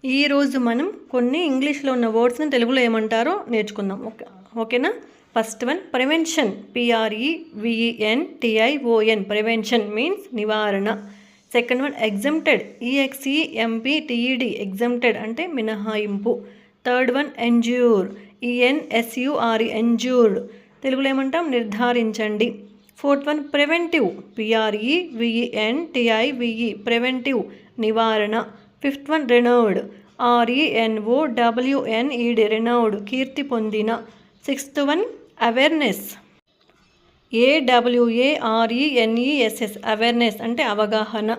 ఈరోజు మనం కొన్ని ఇంగ్లీష్లో ఉన్న వర్డ్స్ని తెలుగులో ఏమంటారో నేర్చుకుందాం. ఓకేనా? First one prevention, PREVENTION. Prevention means నివారణ. Second one exempted, EXEMPTED. Exempted అంటే మినహాయింపు. Third one ensure, ENSURE. Ensured తెలుగులో ఏమంటాం? నిర్ధారించండి. Fourth one preventive, PREVENTIVE. Preventive నివారణ. Fifth one renowned, RENOWNED. Renowned కీర్తి పొందిన. Sixth one awareness, AWARENESS. Awareness అంటే అవగాహన.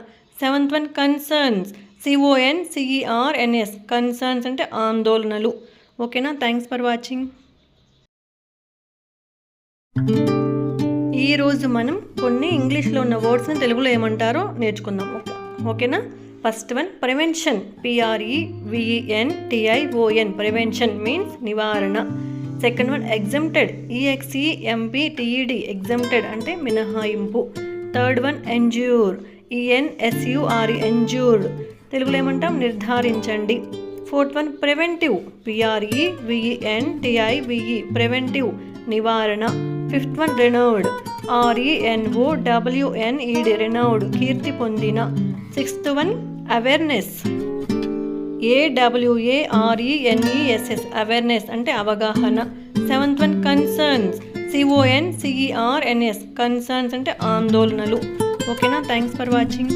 Seventh one concerns, CONCERNS. Concerns అంటే ఆందోళనలు. ఓకేనా? Thanks for watching. ఈరోజు మనం కొన్ని ఇంగ్లీష్లో ఉన్న వర్డ్స్ని తెలుగులో ఏమంటారో నేర్చుకుందాం. ఓకేనా? First one prevention, PREVENTION. Prevention means నివారణ. Second one exempted, EXEMPTED. Exempted అంటే మినహాయింపు. Third one ensure, ENSURE. Ensured తెలుగులో ఏమంటాం? నిర్ధారించండి. Fourth one preventive, PREVENTIVE. Preventive నివారణ. Fifth one renowned, RENOWNED. Renowned కీర్తి పొందిన. Sixth one awareness, AWARENESS. Awareness అంటే అవగాహన. Seventh one concerns, CONCERNS. Concerns అంటే ఆందోళనలు. ఓకేనా? Thanks for watching.